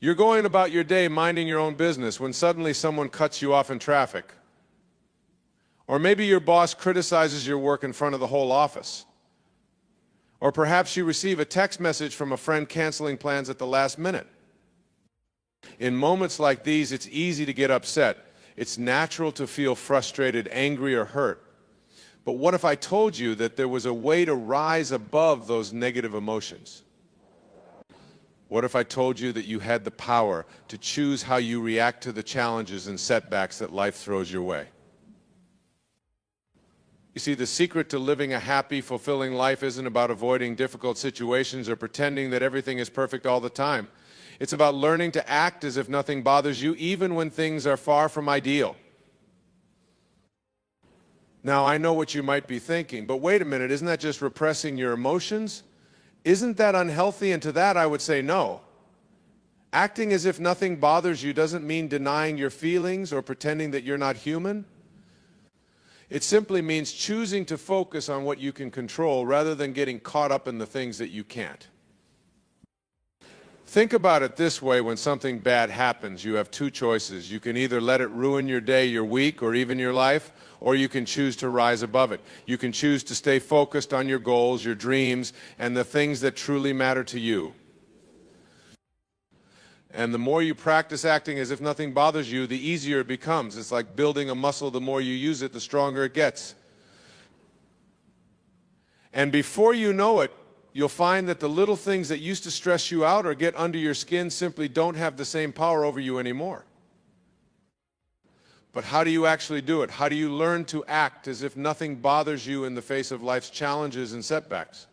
You're going about your day minding your own business when suddenly someone cuts you off in traffic. Or maybe your boss criticizes your work in front of the whole office. Or perhaps you receive a text message from a friend canceling plans at the last minute. In moments like these, it's easy to get upset. It's natural to feel frustrated, angry, or hurt. But what if I told you that there was a way to rise above those negative emotions? What if I told you that you had the power to choose how you react to the challenges and setbacks that life throws your way? You see, the secret to living a happy, fulfilling life isn't about avoiding difficult situations or pretending that everything is perfect all the time. It's about learning to act as if nothing bothers you, even when things are far from ideal. Now, I know what you might be thinking, but wait a minute, isn't that just repressing your emotions? Isn't that unhealthy? And to that, I would say no. Acting as if nothing bothers you doesn't mean denying your feelings or pretending that you're not human. It simply means choosing to focus on what you can control rather than getting caught up in the things that you can't. Think about it this way: when something bad happens, you have two choices. You can either let it ruin your day, your week, or even your life, or you can choose to rise above it. You can choose to stay focused on your goals, your dreams, and the things that truly matter to you. And the more you practice acting as if nothing bothers you, the easier it becomes. It's like building a muscle. The more you use it, the stronger it gets. And before you know it, you'll find that the little things that used to stress you out or get under your skin simply don't have the same power over you anymore. But how do you actually do it? How do you learn to act as if nothing bothers you in the face of life's challenges and setbacks?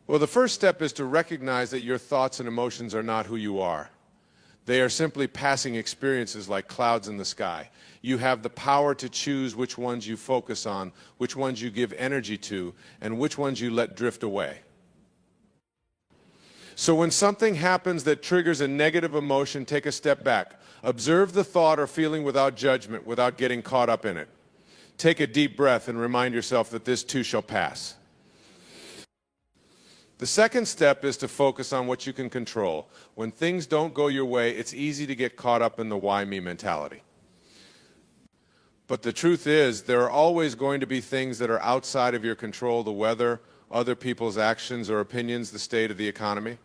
Well, the first step is to recognize that your thoughts and emotions are not who you are. They are simply passing experiences like clouds in the sky. You have the power to choose which ones you focus on, which ones you give energy to, and which ones you let drift away. So when something happens that triggers a negative emotion, take a step back. Observe the thought or feeling without judgment, without getting caught up in it. Take a deep breath and remind yourself that this too shall pass. The second step is to focus on what you can control. When things don't go your way, it's easy to get caught up in the why me mentality. But the truth is, there are always going to be things that are outside of your control: the weather, other people's actions or opinions, the state of the economy.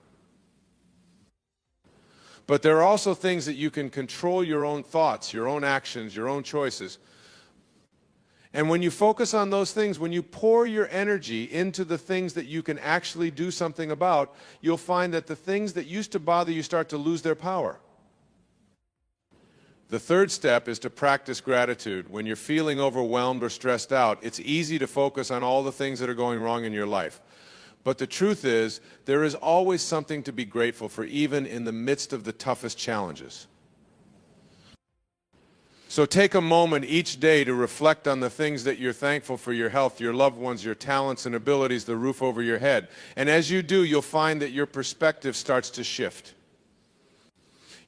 But there are also things that you can control: your own thoughts, your own actions, your own choices. And when you focus on those things, when you pour your energy into the things that you can actually do something about, you'll find that the things that used to bother you start to lose their power. The third step is to practice gratitude. When you're feeling overwhelmed or stressed out, it's easy to focus on all the things that are going wrong in your life. But the truth is, there is always something to be grateful for, even in the midst of the toughest challenges. So take a moment each day to reflect on the things that you're thankful for: your health, your loved ones, your talents and abilities, the roof over your head. And as you do, you'll find that your perspective starts to shift.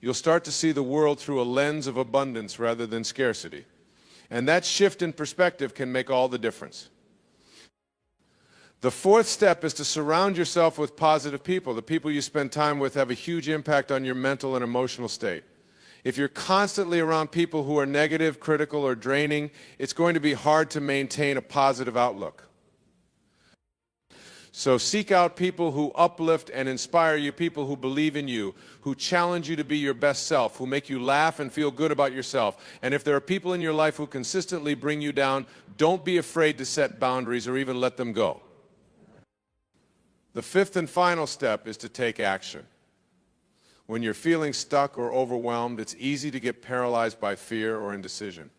You'll start to see the world through a lens of abundance rather than scarcity. And that shift in perspective can make all the difference. The fourth step is to surround yourself with positive people. The people you spend time with have a huge impact on your mental and emotional state. If you're constantly around people who are negative, critical, or draining, it's going to be hard to maintain a positive outlook. So seek out people who uplift and inspire you, people who believe in you, who challenge you to be your best self, who make you laugh and feel good about yourself. And if there are people in your life who consistently bring you down, don't be afraid to set boundaries or even let them go. The fifth and final step is to take action. When you're feeling stuck or overwhelmed, it's easy to get paralyzed by fear or indecision.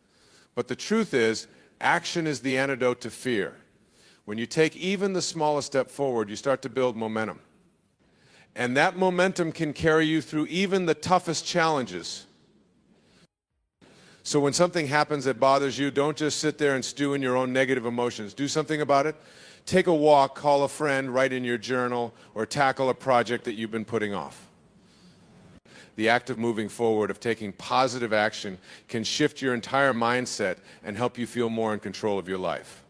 But the truth is, action is the antidote to fear. When you take even the smallest step forward, you start to build momentum. And that momentum can carry you through even the toughest challenges. So when something happens that bothers you, don't just sit there and stew in your own negative emotions. Do something about it. Take a walk, call a friend, write in your journal, or tackle a project that you've been putting off. The act of moving forward, of taking positive action, can shift your entire mindset and help you feel more in control of your life.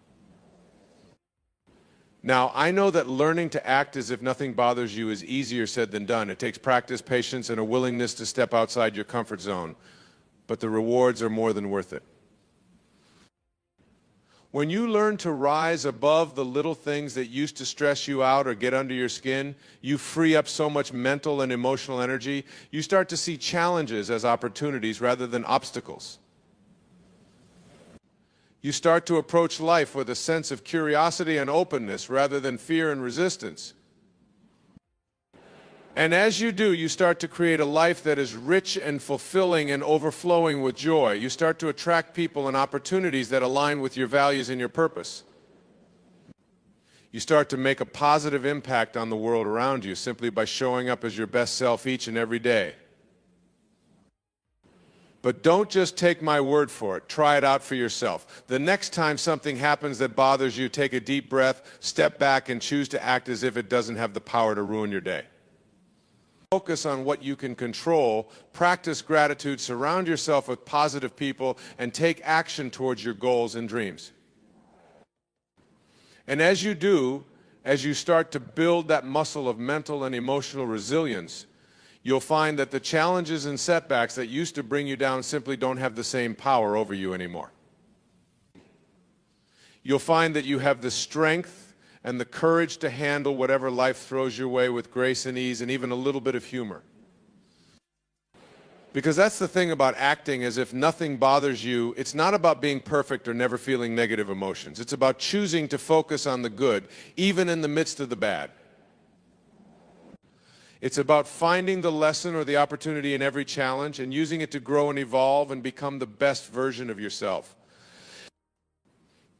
Now, I know that learning to act as if nothing bothers you is easier said than done. It takes practice, patience, and a willingness to step outside your comfort zone. But the rewards are more than worth it. When you learn to rise above the little things that used to stress you out or get under your skin, you free up so much mental and emotional energy. You start to see challenges as opportunities rather than obstacles. You start to approach life with a sense of curiosity and openness rather than fear and resistance. And as you do, you start to create a life that is rich and fulfilling and overflowing with joy. You start to attract people and opportunities that align with your values and your purpose. You start to make a positive impact on the world around you simply by showing up as your best self each and every day. But don't just take my word for it. Try it out for yourself. The next time something happens that bothers you, take a deep breath, step back, and choose to act as if it doesn't have the power to ruin your day. Focus on what you can control, practice gratitude, surround yourself with positive people, and take action towards your goals and dreams. And as you do, as you start to build that muscle of mental and emotional resilience, you'll find that the challenges and setbacks that used to bring you down simply don't have the same power over you anymore. You'll find that you have the strength and the courage to handle whatever life throws your way with grace and ease and even a little bit of humor. Because that's the thing about acting as if nothing bothers you. It's not about being perfect or never feeling negative emotions. It's about choosing to focus on the good, even in the midst of the bad. It's about finding the lesson or the opportunity in every challenge and using it to grow and evolve and become the best version of yourself.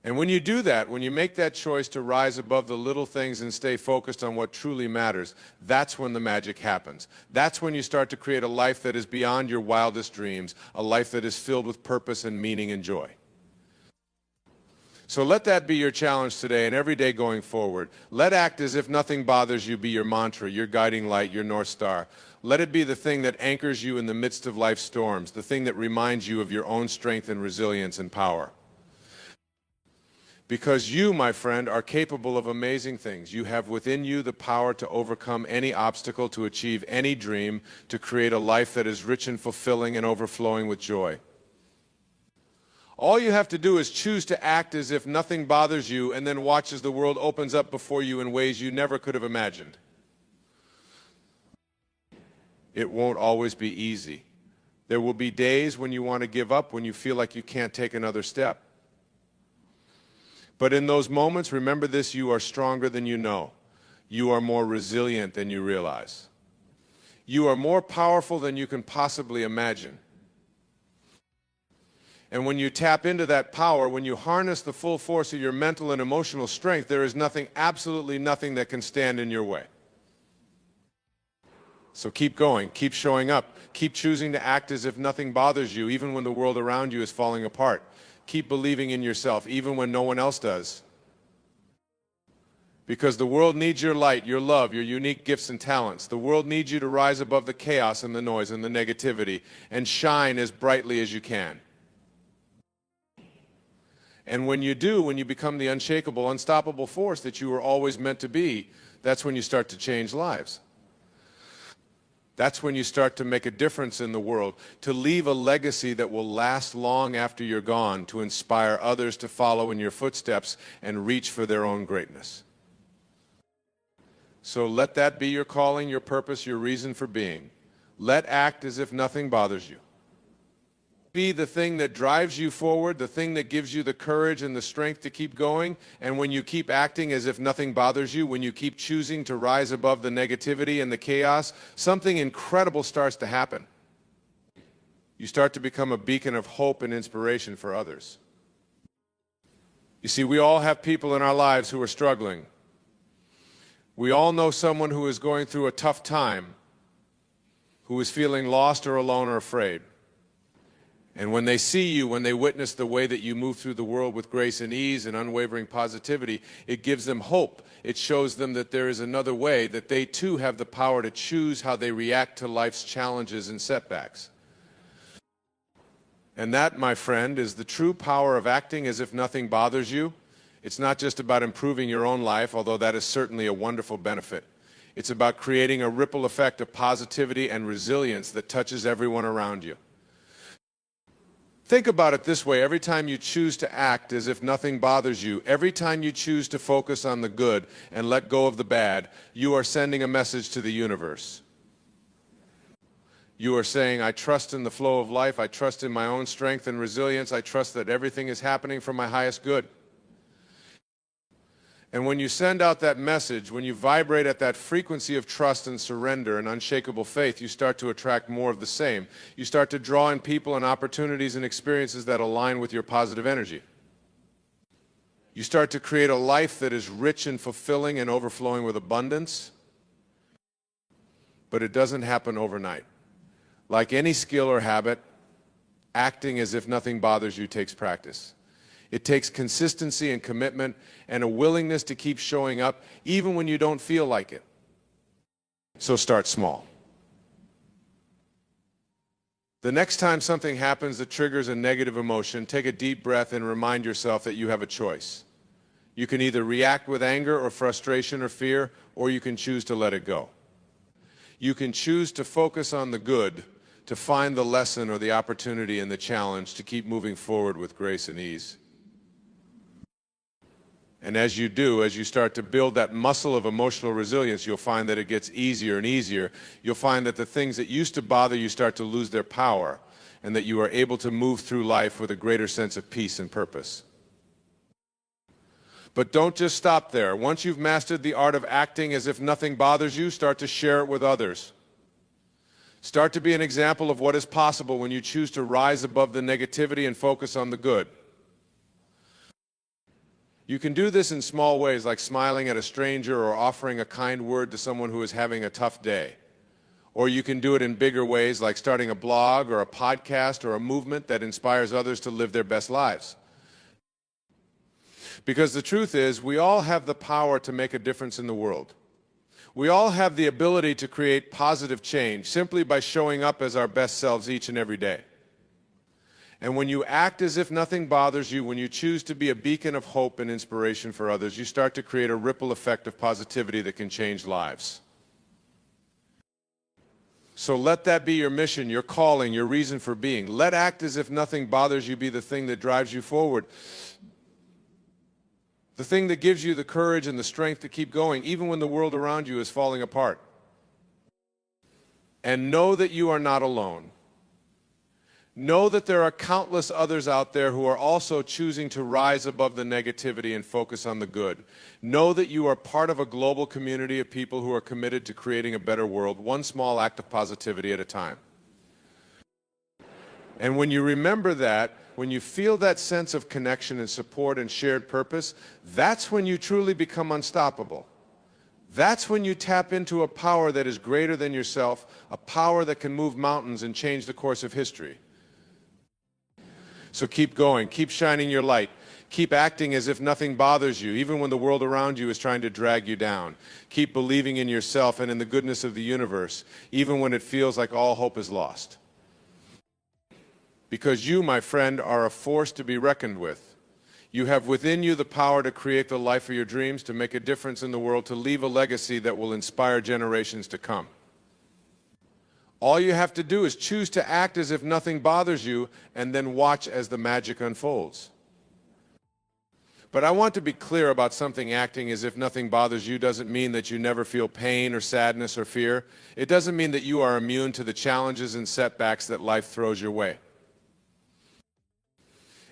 And when you do that, when you make that choice to rise above the little things and stay focused on what truly matters, that's when the magic happens. That's when you start to create a life that is beyond your wildest dreams, a life that is filled with purpose and meaning and joy. So let that be your challenge today and every day going forward. Let act as if nothing bothers you be your mantra, your guiding light, your North Star. Let it be the thing that anchors you in the midst of life's storms, the thing that reminds you of your own strength and resilience and power. Because you, my friend, are capable of amazing things. You have within you the power to overcome any obstacle, to achieve any dream, to create a life that is rich and fulfilling and overflowing with joy. All you have to do is choose to act as if nothing bothers you and then watch as the world opens up before you in ways you never could have imagined. It won't always be easy. There will be days when you want to give up, when you feel like you can't take another step. But in those moments, remember this: you are stronger than you know. You are more resilient than you realize. You are more powerful than you can possibly imagine. And when you tap into that power, when you harness the full force of your mental and emotional strength, there is nothing, absolutely nothing, that can stand in your way. So keep going, keep showing up, keep choosing to act as if nothing bothers you, even when the world around you is falling apart. Keep believing in yourself, even when no one else does. Because the world needs your light, your love, your unique gifts and talents. The world needs you to rise above the chaos and the noise and the negativity and shine as brightly as you can. And when you do, when you become the unshakable, unstoppable force that you were always meant to be, that's when you start to change lives. That's when you start to make a difference in the world, to leave a legacy that will last long after you're gone, to inspire others to follow in your footsteps and reach for their own greatness. So let that be your calling, your purpose, your reason for being. Let act as if nothing bothers you. Be the thing that drives you forward, the thing that gives you the courage and the strength to keep going. And when you keep acting as if nothing bothers you, when you keep choosing to rise above the negativity and the chaos, something incredible starts to happen. You start to become a beacon of hope and inspiration for others. You see, we all have people in our lives who are struggling. We all know someone who is going through a tough time, who is feeling lost or alone or afraid. And when they see you, when they witness the way that you move through the world with grace and ease and unwavering positivity, it gives them hope. It shows them that there is another way, that they too have the power to choose how they react to life's challenges and setbacks. And that, my friend, is the true power of acting as if nothing bothers you. It's not just about improving your own life, although that is certainly a wonderful benefit. It's about creating a ripple effect of positivity and resilience that touches everyone around you. Think about it this way: every time you choose to act as if nothing bothers you, every time you choose to focus on the good and let go of the bad, you are sending a message to the universe. You are saying, I trust in the flow of life, I trust in my own strength and resilience, I trust that everything is happening for my highest good. And when you send out that message, when you vibrate at that frequency of trust and surrender and unshakable faith, you start to attract more of the same. You start to draw in people and opportunities and experiences that align with your positive energy. You start to create a life that is rich and fulfilling and overflowing with abundance. But it doesn't happen overnight. Like any skill or habit, acting as if nothing bothers you takes practice. It takes consistency and commitment and a willingness to keep showing up even when you don't feel like it. So start small. The next time something happens that triggers a negative emotion, take a deep breath and remind yourself that you have a choice. You can either react with anger or frustration or fear, or you can choose to let it go. You can choose to focus on the good, to find the lesson or the opportunity in the challenge, to keep moving forward with grace and ease. And as you do, as you start to build that muscle of emotional resilience, you'll find that it gets easier and easier. You'll find that the things that used to bother you start to lose their power, and that you are able to move through life with a greater sense of peace and purpose. But don't just stop there. Once you've mastered the art of acting as if nothing bothers you, start to share it with others. Start to be an example of what is possible when you choose to rise above the negativity and focus on the good. You can do this in small ways, like smiling at a stranger or offering a kind word to someone who is having a tough day. Or you can do it in bigger ways, like starting a blog or a podcast or a movement that inspires others to live their best lives. Because the truth is, we all have the power to make a difference in the world. We all have the ability to create positive change simply by showing up as our best selves each and every day. And when you act as if nothing bothers you, when you choose to be a beacon of hope and inspiration for others, you start to create a ripple effect of positivity that can change lives. So let that be your mission, your calling, your reason for being. Let act as if nothing bothers you be the thing that drives you forward. The thing that gives you the courage and the strength to keep going, even when the world around you is falling apart. And know that you are not alone. Know that there are countless others out there who are also choosing to rise above the negativity and focus on the good. Know that you are part of a global community of people who are committed to creating a better world, one small act of positivity at a time. And when you remember that, when you feel that sense of connection and support and shared purpose, that's when you truly become unstoppable. That's when you tap into a power that is greater than yourself, a power that can move mountains and change the course of history. So keep going, keep shining your light, keep acting as if nothing bothers you, even when the world around you is trying to drag you down. Keep believing in yourself and in the goodness of the universe, even when it feels like all hope is lost. Because you, my friend, are a force to be reckoned with. You have within you the power to create the life of your dreams, to make a difference in the world, to leave a legacy that will inspire generations to come. All you have to do is choose to act as if nothing bothers you, and then watch as the magic unfolds. But I want to be clear about something. Acting as if nothing bothers you doesn't mean that you never feel pain or sadness or fear. It doesn't mean that you are immune to the challenges and setbacks that life throws your way.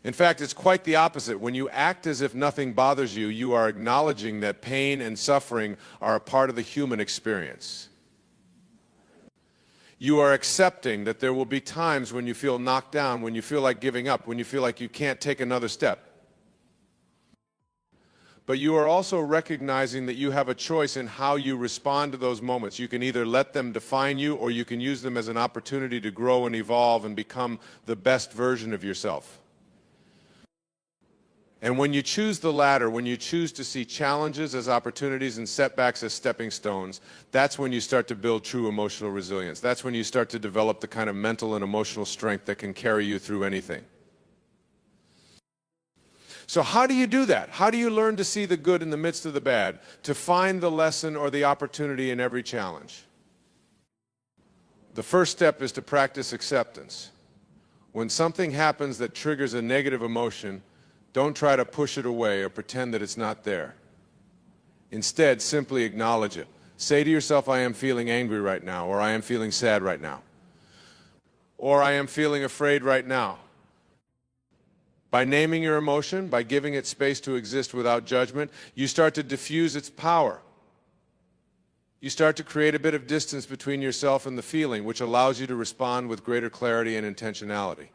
In fact, it's quite the opposite. When you act as if nothing bothers you, you are acknowledging that pain and suffering are a part of the human experience. You are accepting that there will be times when you feel knocked down, when you feel like giving up, when you feel like you can't take another step. But you are also recognizing that you have a choice in how you respond to those moments. You can either let them define you, or you can use them as an opportunity to grow and evolve and become the best version of yourself. And when you choose the latter, when you choose to see challenges as opportunities and setbacks as stepping stones, that's when you start to build true emotional resilience. That's when you start to develop the kind of mental and emotional strength that can carry you through anything. So how do you do that? How do you learn to see the good in the midst of the bad, to find the lesson or the opportunity in every challenge? The first step is to practice acceptance. When something happens that triggers a negative emotion, don't try to push it away or pretend that it's not there. Instead, simply acknowledge it. Say to yourself, I am feeling angry right now, or I am feeling sad right now, or I am feeling afraid right now. By naming your emotion, by giving it space to exist without judgment, you start to diffuse its power. You start to create a bit of distance between yourself and the feeling, which allows you to respond with greater clarity and intentionality.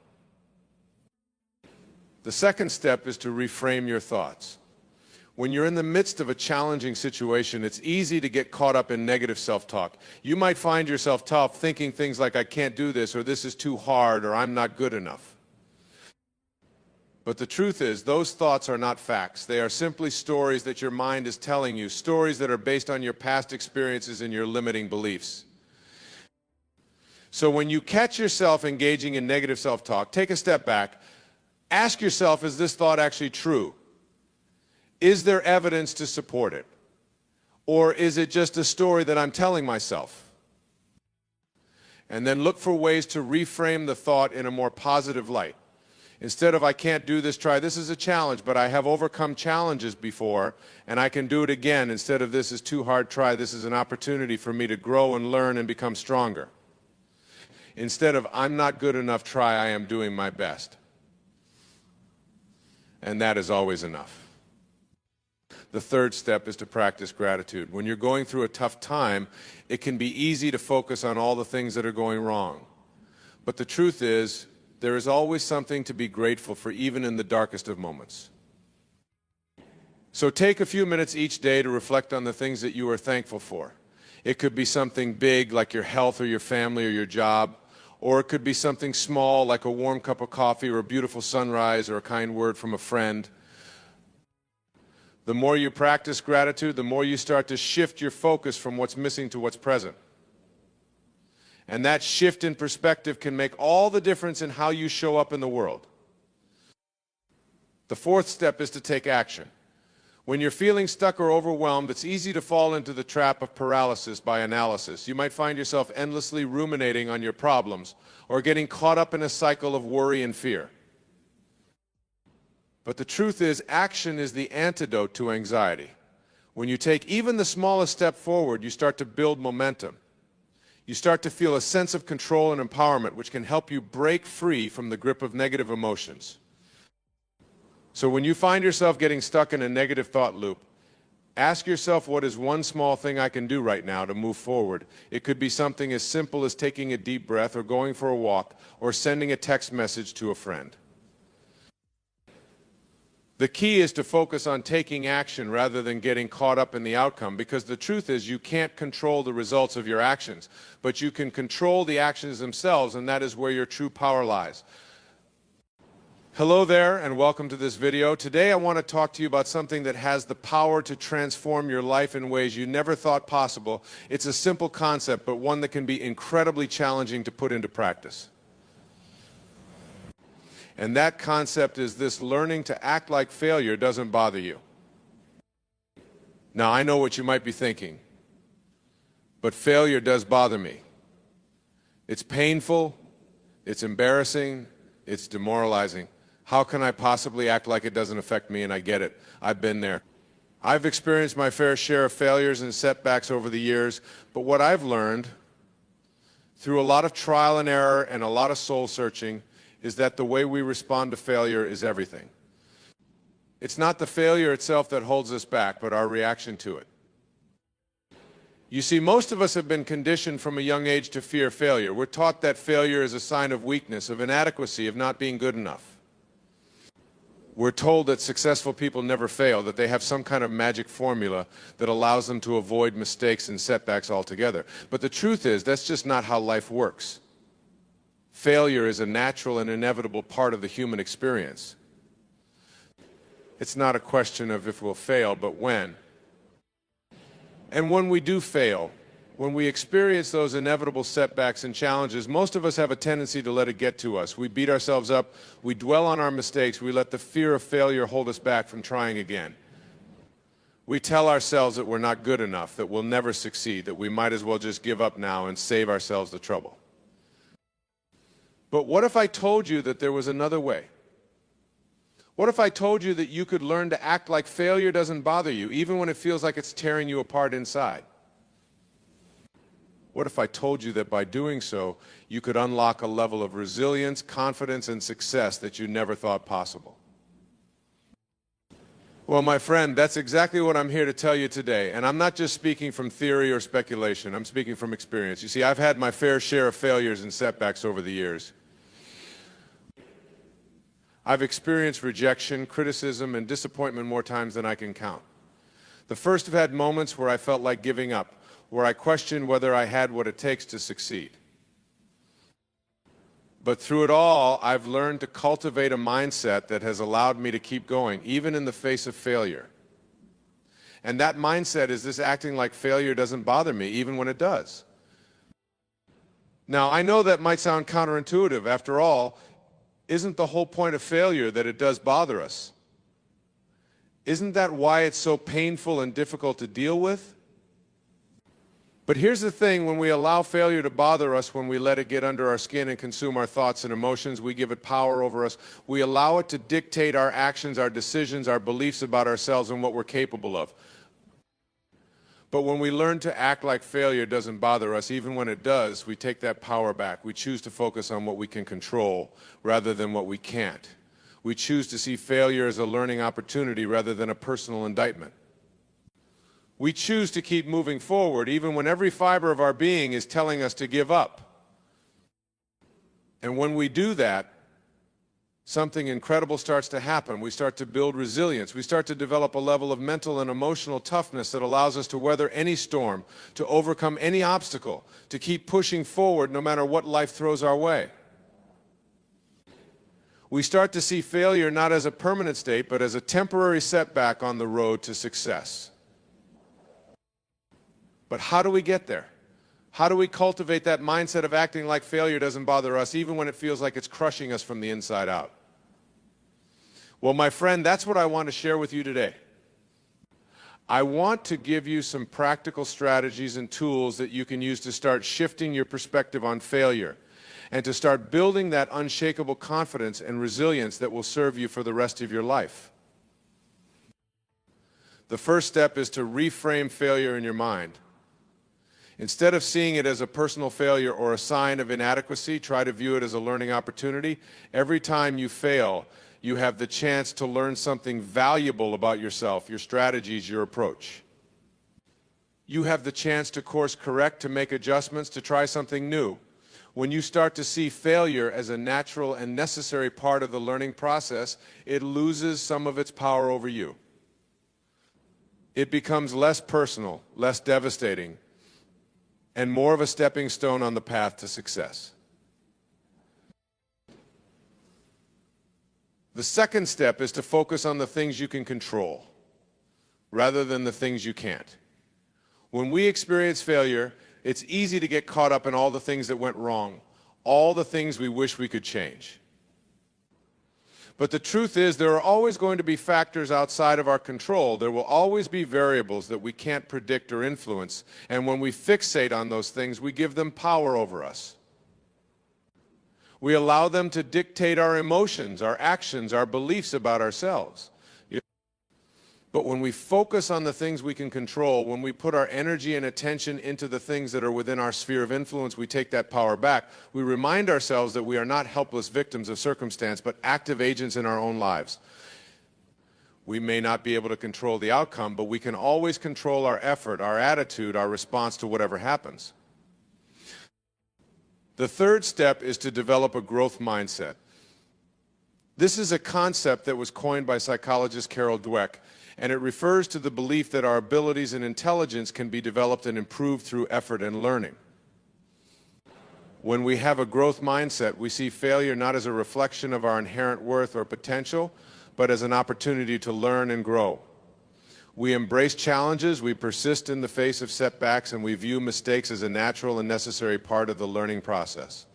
The second step is to reframe your thoughts. When you're in the midst of a challenging situation, it's easy to get caught up in negative self-talk. You might find yourself thinking things like, I can't do this, or this is too hard, or I'm not good enough. But the truth is, those thoughts are not facts. They are simply stories that your mind is telling you, stories that are based on your past experiences and your limiting beliefs. So when you catch yourself engaging in negative self-talk, take a step back. Ask yourself, is this thought actually true? Is there evidence to support it? Or is it just a story that I'm telling myself? And then look for ways to reframe the thought in a more positive light. Instead of, I can't do this, try, this is a challenge, but I have overcome challenges before, and I can do it again. Instead of, this is too hard, try, this is an opportunity for me to grow and learn and become stronger. Instead of, I'm not good enough, try, I am doing my best. And that is always enough. The third step is to practice gratitude. When you're going through a tough time, it can be easy to focus on all the things that are going wrong. But the truth is, there is always something to be grateful for, even in the darkest of moments. So take a few minutes each day to reflect on the things that you are thankful for. It could be something big like your health or your family or your job, or it could be something small like a warm cup of coffee or a beautiful sunrise or a kind word from a friend. The more you practice gratitude, the more you start to shift your focus from what's missing to what's present. And that shift in perspective can make all the difference in how you show up in the world. The fourth step is to take action. When you're feeling stuck or overwhelmed, it's easy to fall into the trap of paralysis by analysis. You might find yourself endlessly ruminating on your problems or getting caught up in a cycle of worry and fear. But the truth is, action is the antidote to anxiety. When you take even the smallest step forward, you start to build momentum. You start to feel a sense of control and empowerment, which can help you break free from the grip of negative emotions. So when you find yourself getting stuck in a negative thought loop, ask yourself, what is one small thing I can do right now to move forward? It could be something as simple as taking a deep breath or going for a walk or sending a text message to a friend. The key is to focus on taking action rather than getting caught up in the outcome, because the truth is you can't control the results of your actions, but you can control the actions themselves, and that is where your true power lies. Hello there, and welcome to this video. Today I want to talk to you about something that has the power to transform your life in ways you never thought possible. It's a simple concept, but one that can be incredibly challenging to put into practice. And that concept is this: learning to act like failure doesn't bother you. Now, I know what you might be thinking, but failure does bother me. It's painful, it's embarrassing, it's demoralizing. How can I possibly act like it doesn't affect me? And I get it. I've been there. I've experienced my fair share of failures and setbacks over the years, but what I've learned through a lot of trial and error and a lot of soul searching is that the way we respond to failure is everything. It's not the failure itself that holds us back, but our reaction to it. You see, most of us have been conditioned from a young age to fear failure. We're taught that failure is a sign of weakness, of inadequacy, of not being good enough. We're told that successful people never fail, that they have some kind of magic formula that allows them to avoid mistakes and setbacks altogether. But the truth is, that's just not how life works. Failure is a natural and inevitable part of the human experience. It's not a question of if we'll fail, but when. And when we do fail, When we experience those inevitable setbacks and challenges, most of us have a tendency to let it get to us. We beat ourselves up, we dwell on our mistakes, we let the fear of failure hold us back from trying again. We tell ourselves that we're not good enough, that we'll never succeed, that we might as well just give up now and save ourselves the trouble. But what if I told you that there was another way? What if I told you that you could learn to act like failure doesn't bother you, even when it feels like it's tearing you apart inside? What if I told you that by doing so, you could unlock a level of resilience, confidence, and success that you never thought possible? Well, my friend, that's exactly what I'm here to tell you today. And I'm not just speaking from theory or speculation. I'm speaking from experience. You see, I've had my fair share of failures and setbacks over the years. I've experienced rejection, criticism, and disappointment more times than I can count. The first have had moments where I felt like giving up, where I questioned whether I had what it takes to succeed. But through it all, I've learned to cultivate a mindset that has allowed me to keep going, even in the face of failure. And that mindset is this: acting like failure doesn't bother me, even when it does. Now, I know that might sound counterintuitive. After all, isn't the whole point of failure that it does bother us? Isn't that why it's so painful and difficult to deal with? But here's the thing: when we allow failure to bother us, when we let it get under our skin and consume our thoughts and emotions, we give it power over us. We allow it to dictate our actions, our decisions, our beliefs about ourselves and what we're capable of. But when we learn to act like failure doesn't bother us, even when it does, we take that power back. We choose to focus on what we can control rather than what we can't. We choose to see failure as a learning opportunity rather than a personal indictment. We choose to keep moving forward even when every fiber of our being is telling us to give up. And when we do that, something incredible starts to happen. We start to build resilience. We start to develop a level of mental and emotional toughness that allows us to weather any storm, to overcome any obstacle, to keep pushing forward no matter what life throws our way. We start to see failure not as a permanent state, but as a temporary setback on the road to success. But how do we get there? How do we cultivate that mindset of acting like failure doesn't bother us, even when it feels like it's crushing us from the inside out? Well, my friend, that's what I want to share with you today. I want to give you some practical strategies and tools that you can use to start shifting your perspective on failure and to start building that unshakable confidence and resilience that will serve you for the rest of your life. The first step is to reframe failure in your mind. Instead of seeing it as a personal failure or a sign of inadequacy, try to view it as a learning opportunity. Every time you fail, you have the chance to learn something valuable about yourself, your strategies, your approach. You have the chance to course correct, to make adjustments, to try something new. When you start to see failure as a natural and necessary part of the learning process, it loses some of its power over you. It becomes less personal, less devastating, and more of a stepping stone on the path to success. The second step is to focus on the things you can control rather than the things you can't. When we experience failure, it's easy to get caught up in all the things that went wrong, all the things we wish we could change. But the truth is, there are always going to be factors outside of our control. There will always be variables that we can't predict or influence. And when we fixate on those things, we give them power over us. We allow them to dictate our emotions, our actions, our beliefs about ourselves. But when we focus on the things we can control, when we put our energy and attention into the things that are within our sphere of influence, we take that power back. We remind ourselves that we are not helpless victims of circumstance, but active agents in our own lives. We may not be able to control the outcome, but we can always control our effort, our attitude, our response to whatever happens. The third step is to develop a growth mindset. This is a concept that was coined by psychologist Carol Dweck, and it refers to the belief that our abilities and intelligence can be developed and improved through effort and learning. When we have a growth mindset, we see failure not as a reflection of our inherent worth or potential, but as an opportunity to learn and grow. We embrace challenges, we persist in the face of setbacks, and we view mistakes as a natural and necessary part of the learning process.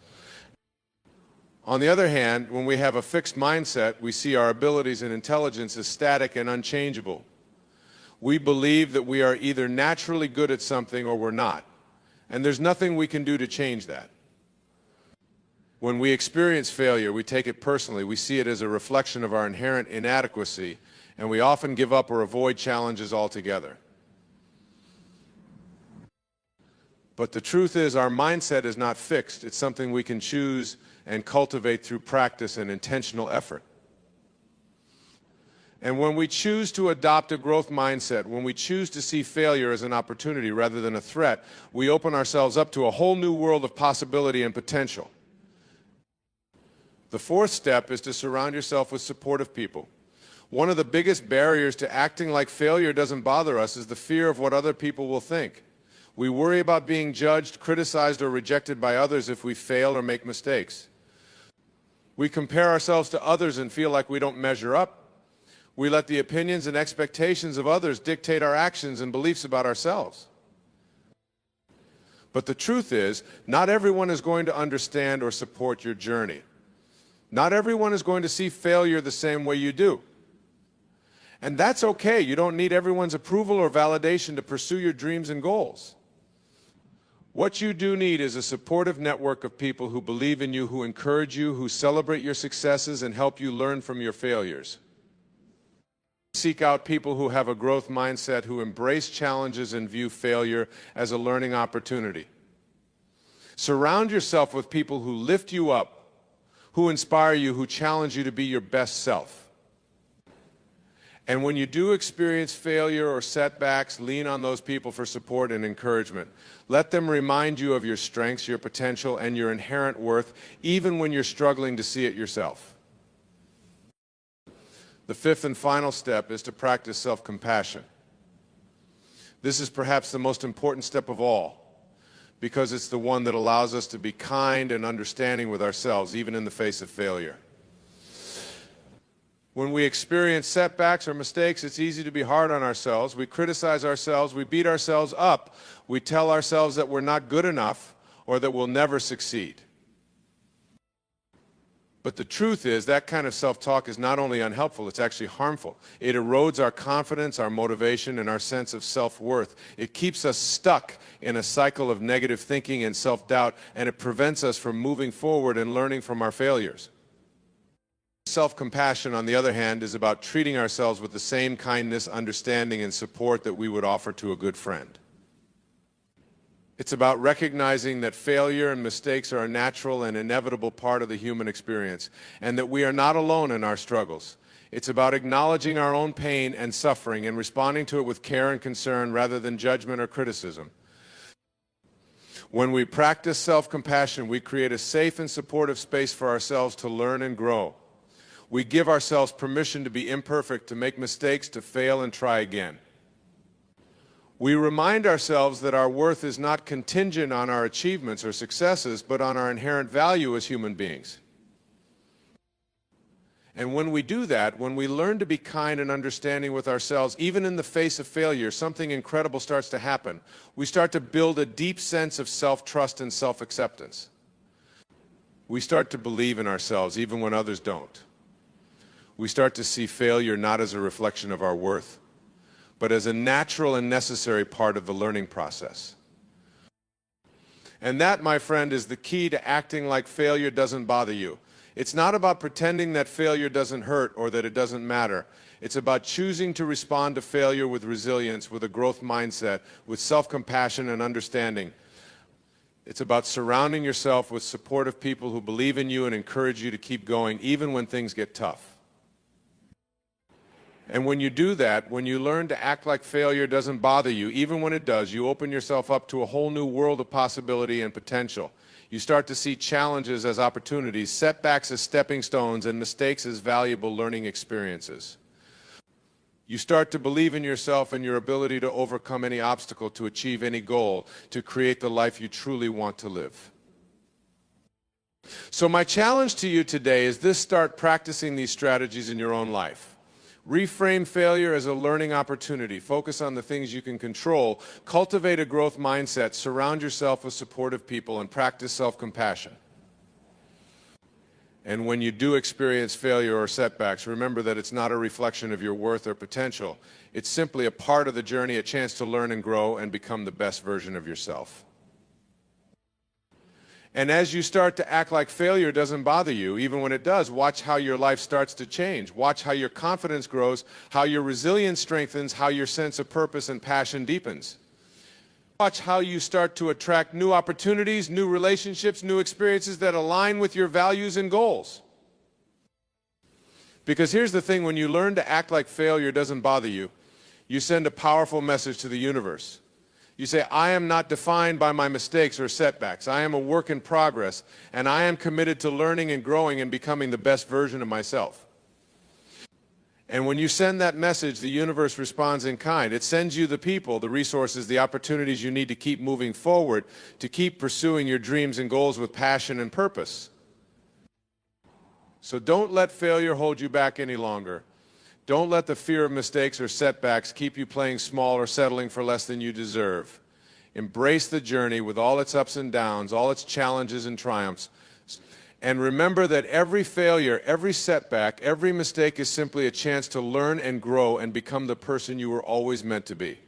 On the other hand, when we have a fixed mindset, we see our abilities and intelligence as static and unchangeable. We believe that we are either naturally good at something or we're not, and there's nothing we can do to change that. When we experience failure, we take it personally. We see it as a reflection of our inherent inadequacy, and we often give up or avoid challenges altogether. But the truth is, our mindset is not fixed. It's something we can choose and cultivate through practice and intentional effort. And when we choose to adopt a growth mindset, when we choose to see failure as an opportunity rather than a threat, we open ourselves up to a whole new world of possibility and potential. The fourth step is to surround yourself with supportive people. One of the biggest barriers to acting like failure doesn't bother us is the fear of what other people will think. We worry about being judged, criticized, or rejected by others if we fail or make mistakes. We compare ourselves to others and feel like we don't measure up. We let the opinions and expectations of others dictate our actions and beliefs about ourselves. But the truth is, not everyone is going to understand or support your journey. Not everyone is going to see failure the same way you do. And that's okay. You don't need everyone's approval or validation to pursue your dreams and goals. What you do need is a supportive network of people who believe in you, who encourage you, who celebrate your successes and help you learn from your failures. Seek out people who have a growth mindset, who embrace challenges and view failure as a learning opportunity. Surround yourself with people who lift you up, who inspire you, who challenge you to be your best self. And when you do experience failure or setbacks, lean on those people for support and encouragement. Let them remind you of your strengths, your potential, and your inherent worth, even when you're struggling to see it yourself. The fifth and final step is to practice self-compassion. This is perhaps the most important step of all, because it's the one that allows us to be kind and understanding with ourselves, even in the face of failure. When we experience setbacks or mistakes, it's easy to be hard on ourselves. We criticize ourselves, we beat ourselves up, we tell ourselves that we're not good enough or that we'll never succeed. But the truth is, that kind of self-talk is not only unhelpful, it's actually harmful. It erodes our confidence, our motivation, and our sense of self-worth. It keeps us stuck in a cycle of negative thinking and self-doubt, and it prevents us from moving forward and learning from our failures. Self-compassion, on the other hand, is about treating ourselves with the same kindness, understanding, and support that we would offer to a good friend. It's about recognizing that failure and mistakes are a natural and inevitable part of the human experience, and that we are not alone in our struggles. It's about acknowledging our own pain and suffering and responding to it with care and concern rather than judgment or criticism. When we practice self-compassion, we create a safe and supportive space for ourselves to learn and grow. We give ourselves permission to be imperfect, to make mistakes, to fail and try again. We remind ourselves that our worth is not contingent on our achievements or successes, but on our inherent value as human beings. And when we do that, when we learn to be kind and understanding with ourselves, even in the face of failure, something incredible starts to happen. We start to build a deep sense of self-trust and self-acceptance. We start to believe in ourselves, even when others don't. We start to see failure not as a reflection of our worth, but as a natural and necessary part of the learning process. And that, my friend, is the key to acting like failure doesn't bother you. It's not about pretending that failure doesn't hurt or that it doesn't matter. It's about choosing to respond to failure with resilience, with a growth mindset, with self-compassion and understanding. It's about surrounding yourself with supportive people who believe in you and encourage you to keep going, even when things get tough. And when you do that, when you learn to act like failure doesn't bother you, even when it does, you open yourself up to a whole new world of possibility and potential. You start to see challenges as opportunities, setbacks as stepping stones, and mistakes as valuable learning experiences. You start to believe in yourself and your ability to overcome any obstacle, to achieve any goal, to create the life you truly want to live. So my challenge to you today is this: start practicing these strategies in your own life. Reframe failure as a learning opportunity. Focus on the things you can control. Cultivate a growth mindset. Surround yourself with supportive people and practice self-compassion. And when you do experience failure or setbacks, remember that it's not a reflection of your worth or potential. It's simply a part of the journey, a chance to learn and grow and become the best version of yourself. And as you start to act like failure doesn't bother you, even when it does, watch how your life starts to change. Watch how your confidence grows, how your resilience strengthens, how your sense of purpose and passion deepens. Watch how you start to attract new opportunities, new relationships, new experiences that align with your values and goals. Because here's the thing, when you learn to act like failure doesn't bother you, you send a powerful message to the universe. You say, I am not defined by my mistakes or setbacks. I am a work in progress, and I am committed to learning and growing and becoming the best version of myself. And when you send that message, the universe responds in kind. It sends you the people, the resources, the opportunities you need to keep moving forward, to keep pursuing your dreams and goals with passion and purpose. So don't let failure hold you back any longer. Don't let the fear of mistakes or setbacks keep you playing small or settling for less than you deserve. Embrace the journey with all its ups and downs, all its challenges and triumphs. And remember that every failure, every setback, every mistake is simply a chance to learn and grow and become the person you were always meant to be.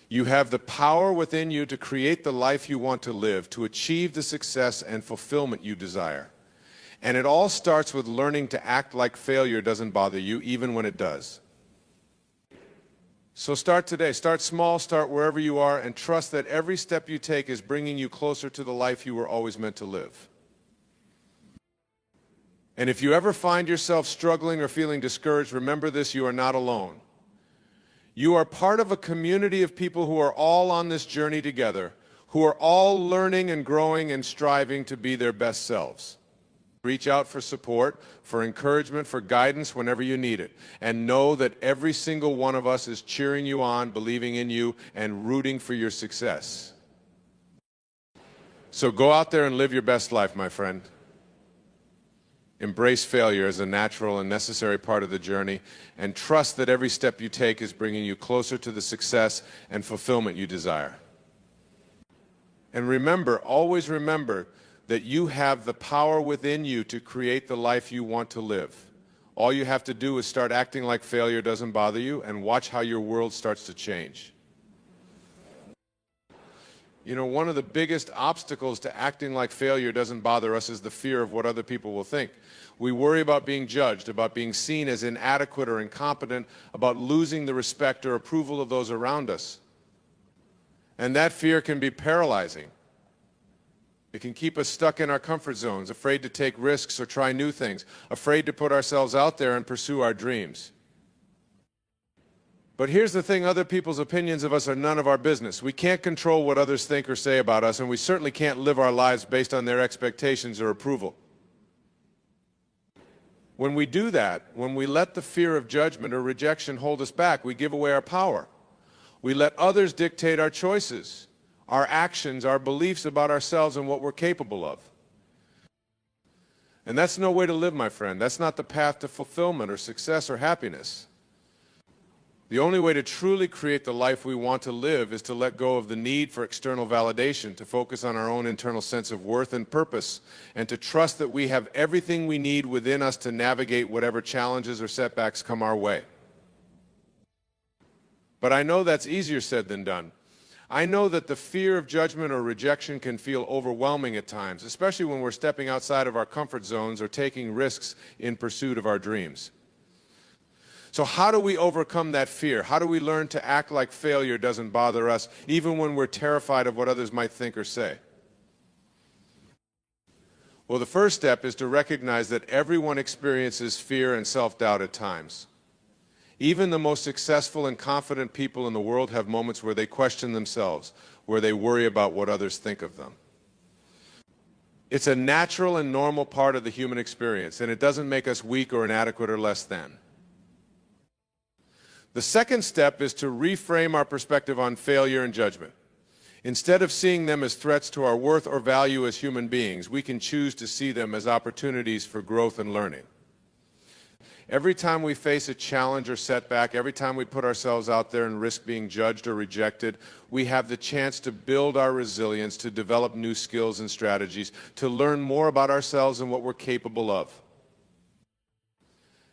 You have the power within you to create the life you want to live, to achieve the success and fulfillment you desire. And it all starts with learning to act like failure doesn't bother you, even when it does. So start today. Start small, start wherever you are, and trust that every step you take is bringing you closer to the life you were always meant to live. And if you ever find yourself struggling or feeling discouraged, remember this: you are not alone. You are part of a community of people who are all on this journey together, who are all learning and growing and striving to be their best selves. Reach out for support, for encouragement, for guidance whenever you need it. And know that every single one of us is cheering you on, believing in you, and rooting for your success. So go out there and live your best life, my friend. Embrace failure as a natural and necessary part of the journey, and trust that every step you take is bringing you closer to the success and fulfillment you desire. And remember, always remember, that you have the power within you to create the life you want to live. All you have to do is start acting like failure doesn't bother you, and watch how your world starts to change. You know, one of the biggest obstacles to acting like failure doesn't bother us is the fear of what other people will think. We worry about being judged, about being seen as inadequate or incompetent, about losing the respect or approval of those around us. And that fear can be paralyzing. It can keep us stuck in our comfort zones, afraid to take risks or try new things, afraid to put ourselves out there and pursue our dreams. But here's the thing, other people's opinions of us are none of our business. We can't control what others think or say about us, and we certainly can't live our lives based on their expectations or approval. When we do that, when we let the fear of judgment or rejection hold us back, we give away our power. We let others dictate our choices, our actions, our beliefs about ourselves and what we're capable of. And that's no way to live, my friend. That's not the path to fulfillment or success or happiness. The only way to truly create the life we want to live is to let go of the need for external validation, to focus on our own internal sense of worth and purpose, and to trust that we have everything we need within us to navigate whatever challenges or setbacks come our way. But I know that's easier said than done. I know that the fear of judgment or rejection can feel overwhelming at times, especially when we're stepping outside of our comfort zones or taking risks in pursuit of our dreams. So how do we overcome that fear? How do we learn to act like failure doesn't bother us, even when we're terrified of what others might think or say? Well, the first step is to recognize that everyone experiences fear and self-doubt at times. Even the most successful and confident people in the world have moments where they question themselves, where they worry about what others think of them. It's a natural and normal part of the human experience, and it doesn't make us weak or inadequate or less than. The second step is to reframe our perspective on failure and judgment. Instead of seeing them as threats to our worth or value as human beings, we can choose to see them as opportunities for growth and learning. Every time we face a challenge or setback, every time we put ourselves out there and risk being judged or rejected, we have the chance to build our resilience, to develop new skills and strategies, to learn more about ourselves and what we're capable of.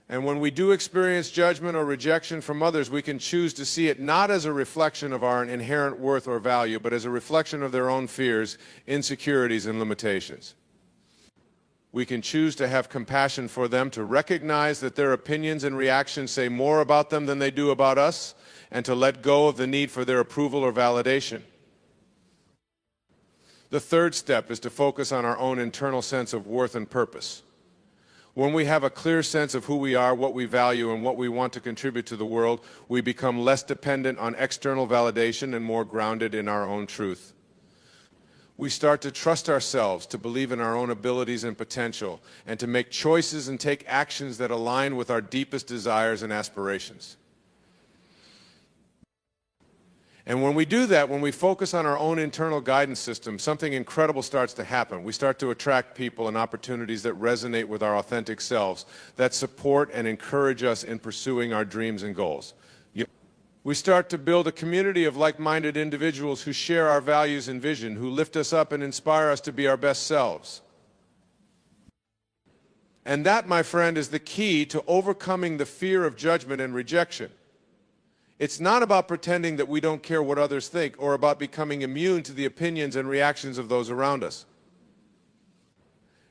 And when we do experience judgment or rejection from others, we can choose to see it not as a reflection of our inherent worth or value, but as a reflection of their own fears, insecurities, and limitations. We can choose to have compassion for them, to recognize that their opinions and reactions say more about them than they do about us, and to let go of the need for their approval or validation. The third step is to focus on our own internal sense of worth and purpose. When we have a clear sense of who we are, what we value, and what we want to contribute to the world, we become less dependent on external validation and more grounded in our own truth. We start to trust ourselves, to believe in our own abilities and potential, and to make choices and take actions that align with our deepest desires and aspirations. And when we do that, when we focus on our own internal guidance system, something incredible starts to happen. We start to attract people and opportunities that resonate with our authentic selves, that support and encourage us in pursuing our dreams and goals. We start to build a community of like-minded individuals who share our values and vision, who lift us up and inspire us to be our best selves. And that, my friend, is the key to overcoming the fear of judgment and rejection. It's not about pretending that we don't care what others think or about becoming immune to the opinions and reactions of those around us.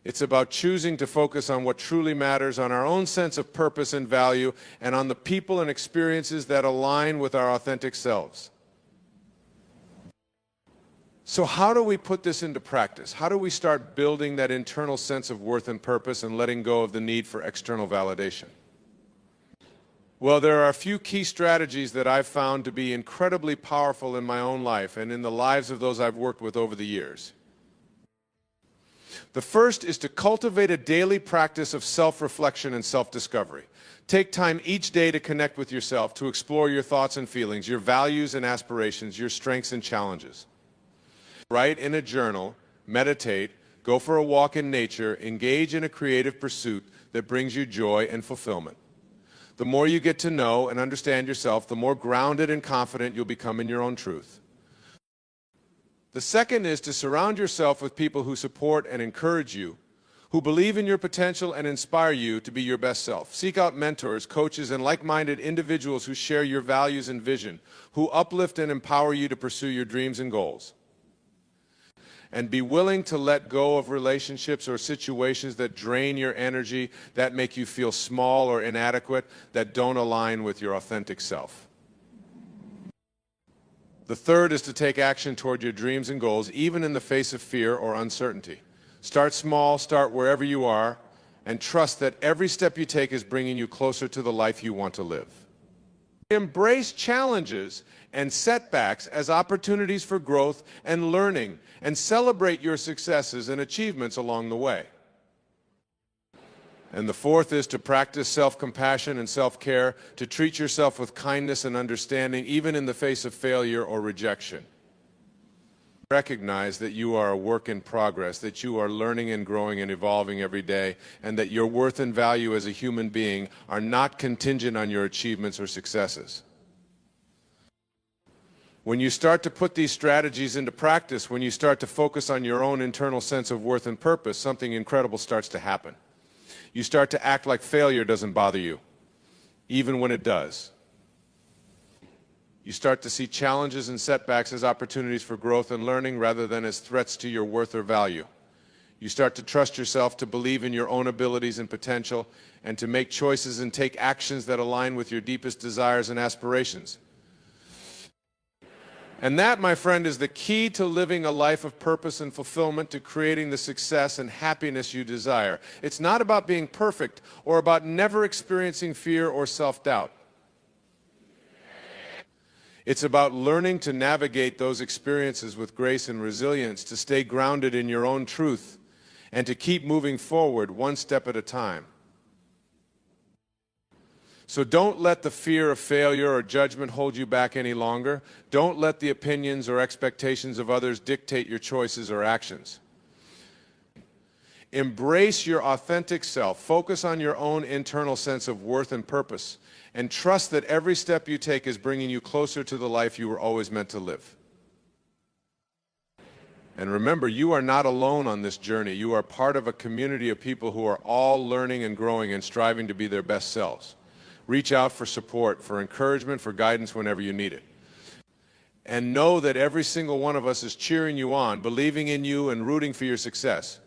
It's about choosing to focus on what truly matters, on our own sense of purpose and value, and on the people and experiences that align with our authentic selves. So how do we put this into practice? How do we start building that internal sense of worth and purpose and letting go of the need for external validation? Well, there are a few key strategies that I've found to be incredibly powerful in my own life and in the lives of those I've worked with over the years. The first is to cultivate a daily practice of self-reflection and self-discovery. Take time each day to connect with yourself, to explore your thoughts and feelings, your values and aspirations, your strengths and challenges. Write in a journal, meditate, go for a walk in nature, engage in a creative pursuit that brings you joy and fulfillment. The more you get to know and understand yourself, the more grounded and confident you'll become in your own truth. The second is to surround yourself with people who support and encourage you, who believe in your potential and inspire you to be your best self. Seek out mentors, coaches, and like-minded individuals who share your values and vision, who uplift and empower you to pursue your dreams and goals. And be willing to let go of relationships or situations that drain your energy, that make you feel small or inadequate, that don't align with your authentic self. The third is to take action toward your dreams and goals, even in the face of fear or uncertainty. Start small, start wherever you are, and trust that every step you take is bringing you closer to the life you want to live. Embrace challenges and setbacks as opportunities for growth and learning, and celebrate your successes and achievements along the way. And the fourth is to practice self-compassion and self-care, to treat yourself with kindness and understanding, even in the face of failure or rejection. Recognize that you are a work in progress, that you are learning and growing and evolving every day, and that your worth and value as a human being are not contingent on your achievements or successes. When you start to put these strategies into practice, when you start to focus on your own internal sense of worth and purpose, something incredible starts to happen. You start to act like failure doesn't bother you, even when it does. You start to see challenges and setbacks as opportunities for growth and learning rather than as threats to your worth or value. You start to trust yourself, to believe in your own abilities and potential, and to make choices and take actions that align with your deepest desires and aspirations. And that, my friend, is the key to living a life of purpose and fulfillment, to creating the success and happiness you desire. It's not about being perfect or about never experiencing fear or self-doubt. It's about learning to navigate those experiences with grace and resilience, to stay grounded in your own truth, and to keep moving forward one step at a time. So don't let the fear of failure or judgment hold you back any longer. Don't let the opinions or expectations of others dictate your choices or actions. Embrace your authentic self. Focus on your own internal sense of worth and purpose. And trust that every step you take is bringing you closer to the life you were always meant to live. And remember, you are not alone on this journey. You are part of a community of people who are all learning and growing and striving to be their best selves. Reach out for support, for encouragement, for guidance whenever you need it. And know that every single one of us is cheering you on, believing in you and rooting for your success.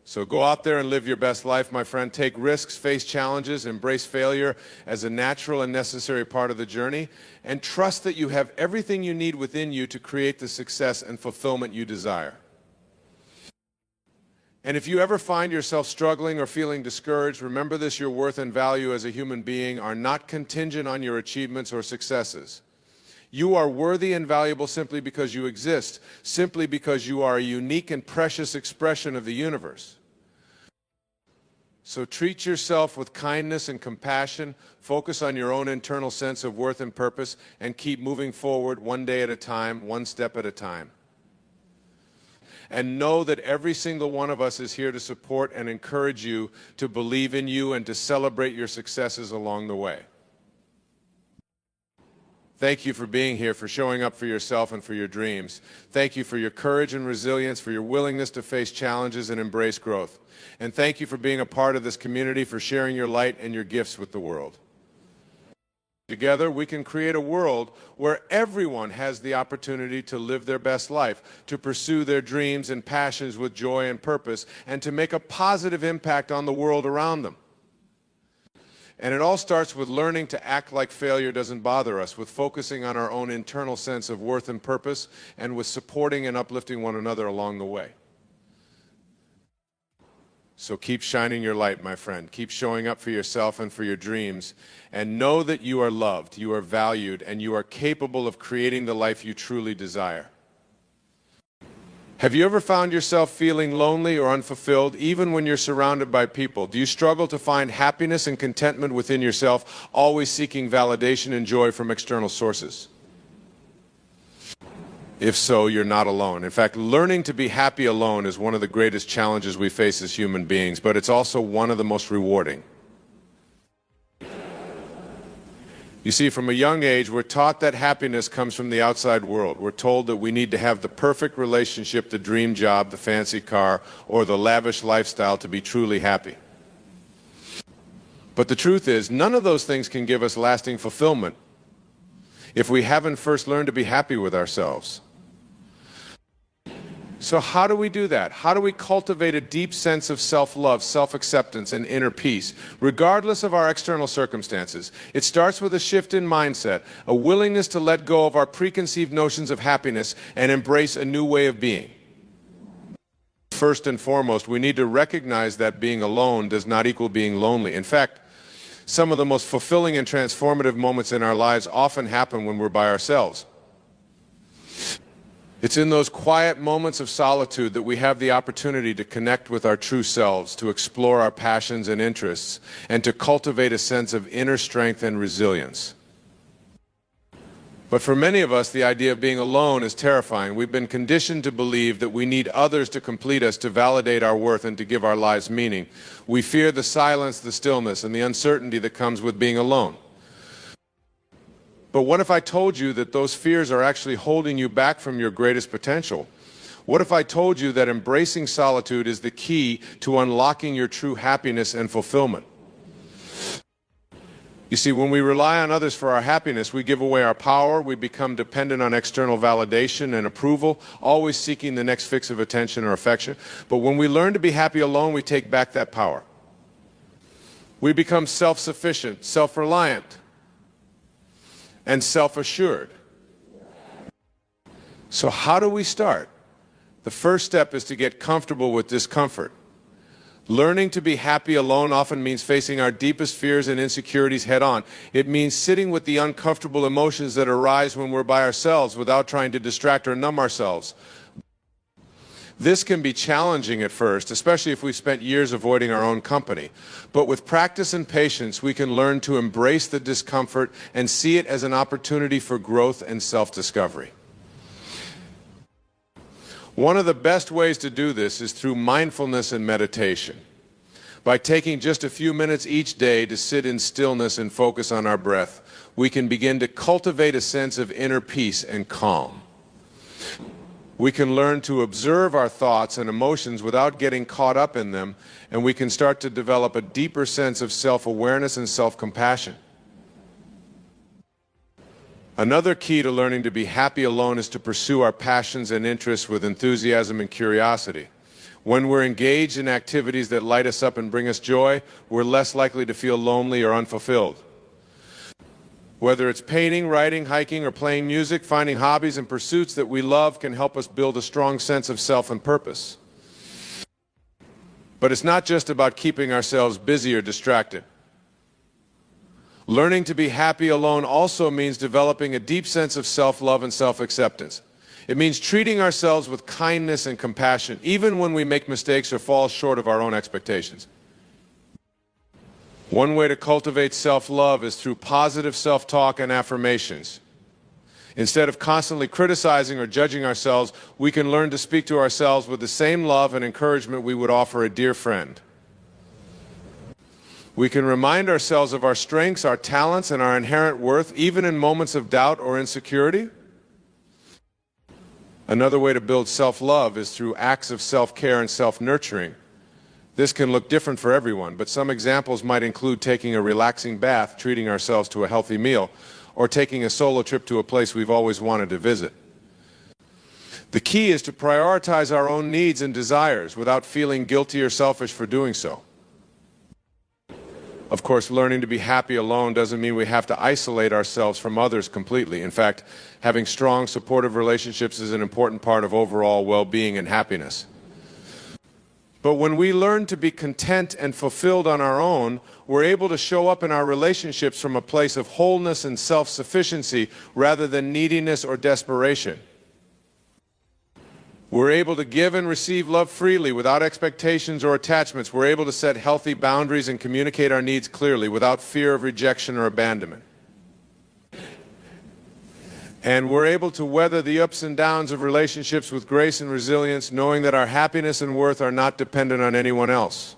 So go out there and live your best life, my friend. Take risks, face challenges, embrace failure as a natural and necessary part of the journey, and trust that you have everything you need within you to create the success and fulfillment you desire. And if you ever find yourself struggling or feeling discouraged, remember this: your worth and value as a human being are not contingent on your achievements or successes. You are worthy and valuable simply because you exist, simply because you are a unique and precious expression of the universe. So treat yourself with kindness and compassion, focus on your own internal sense of worth and purpose, and keep moving forward one day at a time, one step at a time. And know that every single one of us is here to support and encourage you, to believe in you, and to celebrate your successes along the way. Thank you for being here, for showing up for yourself and for your dreams. Thank you for your courage and resilience, for your willingness to face challenges and embrace growth. And thank you for being a part of this community, for sharing your light and your gifts with the world. Together, we can create a world where everyone has the opportunity to live their best life, to pursue their dreams and passions with joy and purpose, and to make a positive impact on the world around them. And it all starts with learning to act like failure doesn't bother us, with focusing on our own internal sense of worth and purpose, and with supporting and uplifting one another along the way. So keep shining your light, my friend. Keep showing up for yourself and for your dreams. And know that you are loved, you are valued, and you are capable of creating the life you truly desire. Have you ever found yourself feeling lonely or unfulfilled, even when you're surrounded by people? Do you struggle to find happiness and contentment within yourself, always seeking validation and joy from external sources? If so, you're not alone. In fact, learning to be happy alone is one of the greatest challenges we face as human beings, but it's also one of the most rewarding. You see, from a young age, we're taught that happiness comes from the outside world. We're told that we need to have the perfect relationship, the dream job, the fancy car, or the lavish lifestyle to be truly happy. But the truth is, none of those things can give us lasting fulfillment if we haven't first learned to be happy with ourselves. So how do we do that? How do we cultivate a deep sense of self-love, self-acceptance, and inner peace, regardless of our external circumstances? It starts with a shift in mindset, a willingness to let go of our preconceived notions of happiness and embrace a new way of being. First and foremost, we need to recognize that being alone does not equal being lonely. In fact, some of the most fulfilling and transformative moments in our lives often happen when we're by ourselves. It's in those quiet moments of solitude that we have the opportunity to connect with our true selves, to explore our passions and interests, and to cultivate a sense of inner strength and resilience. But for many of us, the idea of being alone is terrifying. We've been conditioned to believe that we need others to complete us, to validate our worth, and to give our lives meaning. We fear the silence, the stillness, and the uncertainty that comes with being alone. But what if I told you that those fears are actually holding you back from your greatest potential? What if I told you that embracing solitude is the key to unlocking your true happiness and fulfillment? You see, when we rely on others for our happiness, we give away our power, we become dependent on external validation and approval, always seeking the next fix of attention or affection. But when we learn to be happy alone, we take back that power. We become self-sufficient, self-reliant, and self-assured. So how do we start? The first step is to get comfortable with discomfort. Learning to be happy alone often means facing our deepest fears and insecurities head on. It means sitting with the uncomfortable emotions that arise when we're by ourselves without trying to distract or numb ourselves. This can be challenging at first, especially if we've spent years avoiding our own company. But with practice and patience, we can learn to embrace the discomfort and see it as an opportunity for growth and self-discovery. One of the best ways to do this is through mindfulness and meditation. By taking just a few minutes each day to sit in stillness and focus on our breath, we can begin to cultivate a sense of inner peace and calm. We can learn to observe our thoughts and emotions without getting caught up in them, and we can start to develop a deeper sense of self-awareness and self-compassion. Another key to learning to be happy alone is to pursue our passions and interests with enthusiasm and curiosity. When we're engaged in activities that light us up and bring us joy, we're less likely to feel lonely or unfulfilled. Whether it's painting, writing, hiking, or playing music, finding hobbies and pursuits that we love can help us build a strong sense of self and purpose. But it's not just about keeping ourselves busy or distracted. Learning to be happy alone also means developing a deep sense of self-love and self-acceptance. It means treating ourselves with kindness and compassion, even when we make mistakes or fall short of our own expectations. One way to cultivate self-love is through positive self-talk and affirmations. Instead of constantly criticizing or judging ourselves, we can learn to speak to ourselves with the same love and encouragement we would offer a dear friend. We can remind ourselves of our strengths, our talents, and our inherent worth, even in moments of doubt or insecurity. Another way to build self-love is through acts of self-care and self-nurturing. This can look different for everyone, but some examples might include taking a relaxing bath, treating ourselves to a healthy meal, or taking a solo trip to a place we've always wanted to visit. The key is to prioritize our own needs and desires without feeling guilty or selfish for doing so. Of course, learning to be happy alone doesn't mean we have to isolate ourselves from others completely. In fact, having strong, supportive relationships is an important part of overall well-being and happiness. But when we learn to be content and fulfilled on our own, we're able to show up in our relationships from a place of wholeness and self-sufficiency rather than neediness or desperation. We're able to give and receive love freely without expectations or attachments. We're able to set healthy boundaries and communicate our needs clearly without fear of rejection or abandonment. And we're able to weather the ups and downs of relationships with grace and resilience, knowing that our happiness and worth are not dependent on anyone else.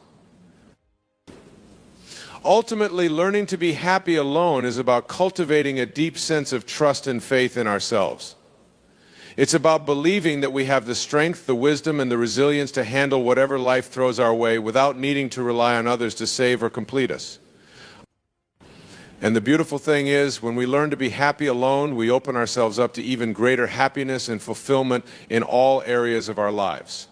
Ultimately, learning to be happy alone is about cultivating a deep sense of trust and faith in ourselves. It's about believing that we have the strength, the wisdom, and the resilience to handle whatever life throws our way without needing to rely on others to save or complete us. And the beautiful thing is, when we learn to be happy alone, we open ourselves up to even greater happiness and fulfillment in all areas of our lives.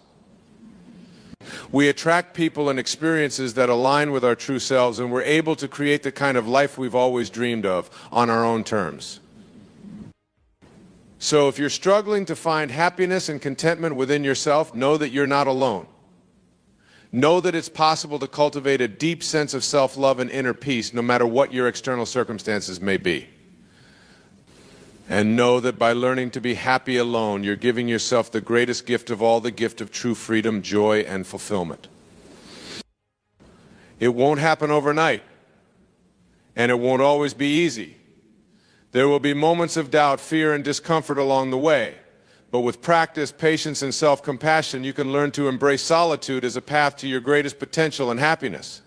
We attract people and experiences that align with our true selves, and we're able to create the kind of life we've always dreamed of on our own terms. So if you're struggling to find happiness and contentment within yourself, know that you're not alone. Know that it's possible to cultivate a deep sense of self-love and inner peace no matter what your external circumstances may be. And know that by learning to be happy alone, you're giving yourself the greatest gift of all, the gift of true freedom, joy, and fulfillment. It won't happen overnight, and it won't always be easy. There will be moments of doubt, fear, and discomfort along the way. But with practice, patience, and self-compassion, you can learn to embrace solitude as a path to your greatest potential and happiness.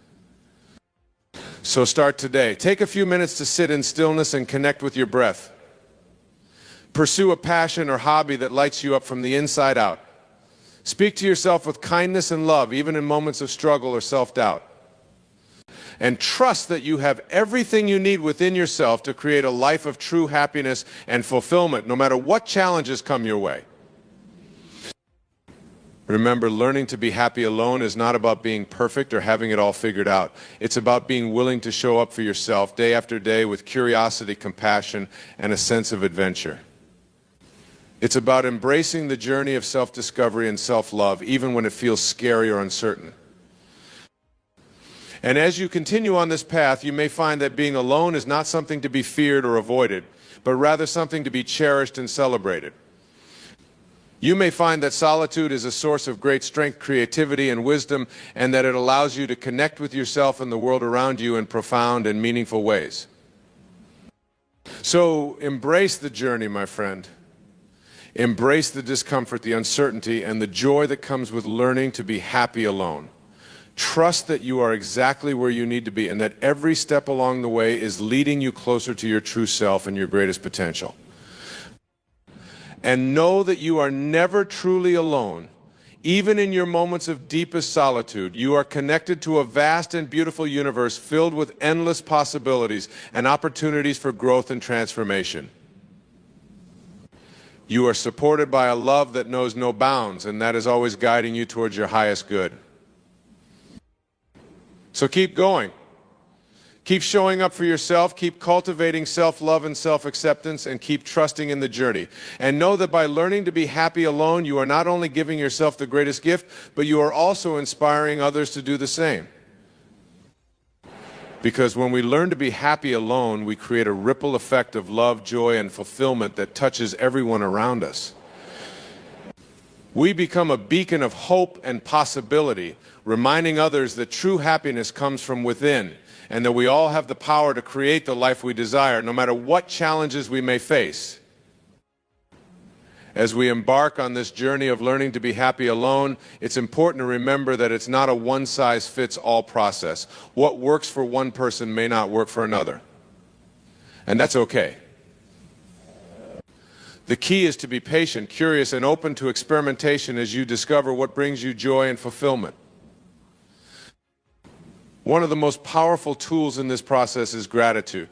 So start today. Take a few minutes to sit in stillness and connect with your breath. Pursue a passion or hobby that lights you up from the inside out. Speak to yourself with kindness and love, even in moments of struggle or self-doubt. And trust that you have everything you need within yourself to create a life of true happiness and fulfillment, no matter what challenges come your way. Remember, learning to be happy alone is not about being perfect or having it all figured out. It's about being willing to show up for yourself day after day with curiosity, compassion, and a sense of adventure. It's about embracing the journey of self-discovery and self-love, even when it feels scary or uncertain. And as you continue on this path, you may find that being alone is not something to be feared or avoided, but rather something to be cherished and celebrated. You may find that solitude is a source of great strength, creativity, and wisdom, and that it allows you to connect with yourself and the world around you in profound and meaningful ways. So embrace the journey, my friend. Embrace the discomfort, the uncertainty, and the joy that comes with learning to be happy alone. Trust that you are exactly where you need to be and that every step along the way is leading you closer to your true self and your greatest potential. And know that you are never truly alone. Even in your moments of deepest solitude, you are connected to a vast and beautiful universe filled with endless possibilities and opportunities for growth and transformation. You are supported by a love that knows no bounds, and that is always guiding you towards your highest good. So keep going. Keep showing up for yourself, keep cultivating self-love and self-acceptance, and keep trusting in the journey. And know that by learning to be happy alone, you are not only giving yourself the greatest gift, but you are also inspiring others to do the same. Because when we learn to be happy alone, we create a ripple effect of love, joy, and fulfillment that touches everyone around us. We become a beacon of hope and possibility, reminding others that true happiness comes from within, and that we all have the power to create the life we desire, no matter what challenges we may face. As we embark on this journey of learning to be happy alone, it's important to remember that it's not a one-size-fits-all process. What works for one person may not work for another. And that's okay. The key is to be patient, curious, and open to experimentation as you discover what brings you joy and fulfillment. One of the most powerful tools in this process is gratitude.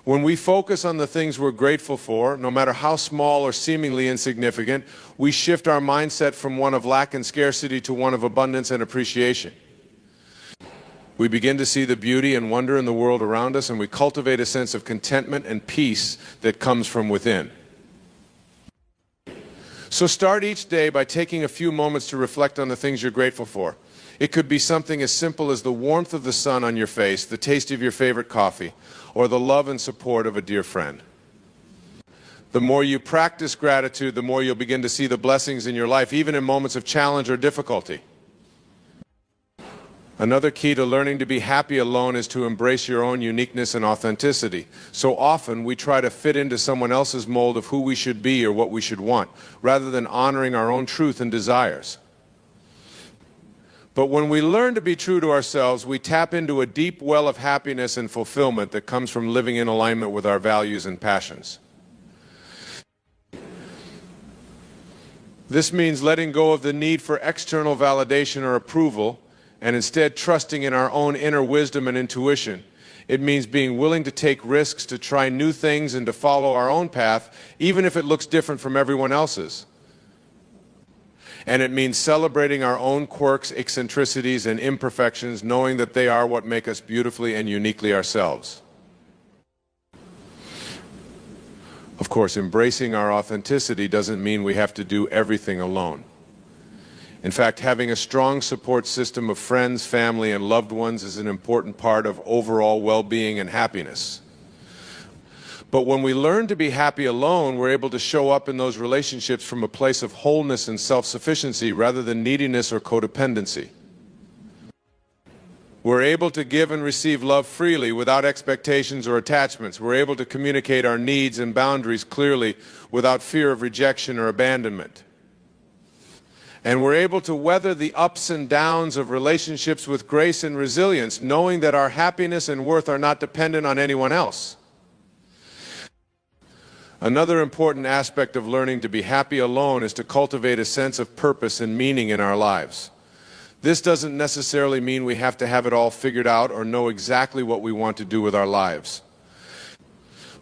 When we focus on the things we're grateful for, no matter how small or seemingly insignificant, we shift our mindset from one of lack and scarcity to one of abundance and appreciation. We begin to see the beauty and wonder in the world around us, and we cultivate a sense of contentment and peace that comes from within. So start each day by taking a few moments to reflect on the things you're grateful for. It could be something as simple as the warmth of the sun on your face, the taste of your favorite coffee, or the love and support of a dear friend. The more you practice gratitude, the more you'll begin to see the blessings in your life, even in moments of challenge or difficulty. Another key to learning to be happy alone is to embrace your own uniqueness and authenticity. So often we try to fit into someone else's mold of who we should be or what we should want, rather than honoring our own truth and desires. But when we learn to be true to ourselves, we tap into a deep well of happiness and fulfillment that comes from living in alignment with our values and passions. This means letting go of the need for external validation or approval, and instead trusting in our own inner wisdom and intuition. It means being willing to take risks, to try new things, and to follow our own path, even if it looks different from everyone else's. And it means celebrating our own quirks, eccentricities, and imperfections, knowing that they are what make us beautifully and uniquely ourselves. Of course, embracing our authenticity doesn't mean we have to do everything alone. In fact, having a strong support system of friends, family, and loved ones is an important part of overall well-being and happiness. But when we learn to be happy alone, we're able to show up in those relationships from a place of wholeness and self-sufficiency rather than neediness or codependency. We're able to give and receive love freely without expectations or attachments. We're able to communicate our needs and boundaries clearly without fear of rejection or abandonment. And we're able to weather the ups and downs of relationships with grace and resilience, knowing that our happiness and worth are not dependent on anyone else. Another important aspect of learning to be happy alone is to cultivate a sense of purpose and meaning in our lives. This doesn't necessarily mean we have to have it all figured out or know exactly what we want to do with our lives.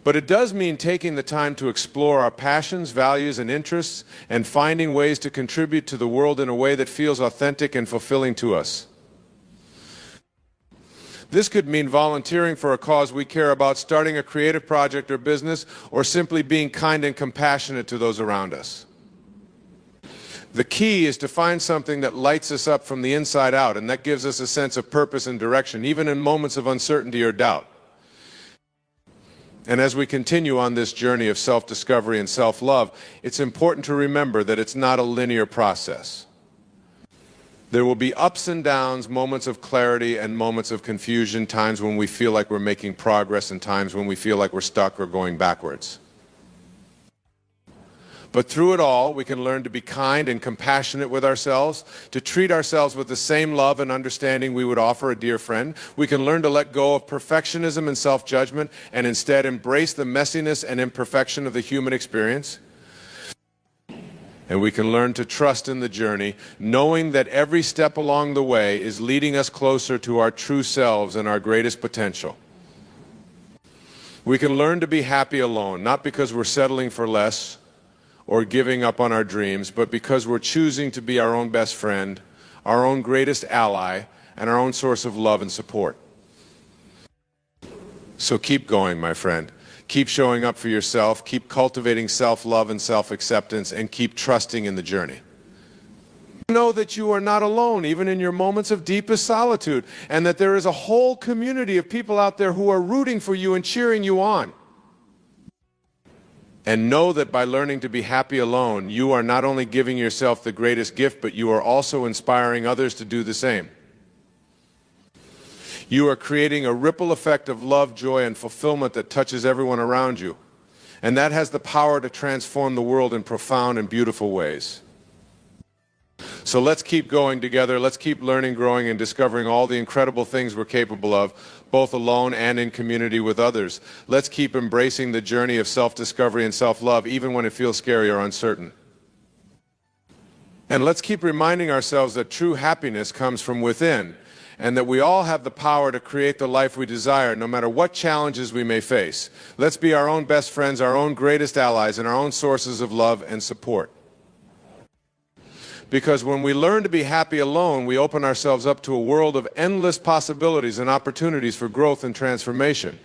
But it does mean taking the time to explore our passions, values, and interests, and finding ways to contribute to the world in a way that feels authentic and fulfilling to us. This could mean volunteering for a cause we care about, starting a creative project or business, or simply being kind and compassionate to those around us. The key is to find something that lights us up from the inside out, and that gives us a sense of purpose and direction, even in moments of uncertainty or doubt. And as we continue on this journey of self-discovery and self-love, it's important to remember that it's not a linear process. There will be ups and downs, moments of clarity and moments of confusion, times when we feel like we're making progress and times when we feel like we're stuck or going backwards. But through it all, we can learn to be kind and compassionate with ourselves, to treat ourselves with the same love and understanding we would offer a dear friend. We can learn to let go of perfectionism and self-judgment and instead embrace the messiness and imperfection of the human experience. And we can learn to trust in the journey, knowing that every step along the way is leading us closer to our true selves and our greatest potential. We can learn to be happy alone, not because we're settling for less or giving up on our dreams, but because we're choosing to be our own best friend, our own greatest ally, and our own source of love and support. So keep going, my friend. Keep showing up for yourself, keep cultivating self-love and self-acceptance, and keep trusting in the journey. Know that you are not alone, even in your moments of deepest solitude, and that there is a whole community of people out there who are rooting for you and cheering you on. And know that by learning to be happy alone, you are not only giving yourself the greatest gift, but you are also inspiring others to do the same. You are creating a ripple effect of love, joy, and fulfillment that touches everyone around you. And that has the power to transform the world in profound and beautiful ways. So let's keep going together. Let's keep learning, growing, and discovering all the incredible things we're capable of, both alone and in community with others. Let's keep embracing the journey of self-discovery and self-love, even when it feels scary or uncertain. And let's keep reminding ourselves that true happiness comes from within, and that we all have the power to create the life we desire, no matter what challenges we may face. Let's be our own best friends, our own greatest allies, and our own sources of love and support. Because when we learn to be happy alone, we open ourselves up to a world of endless possibilities and opportunities for growth and transformation.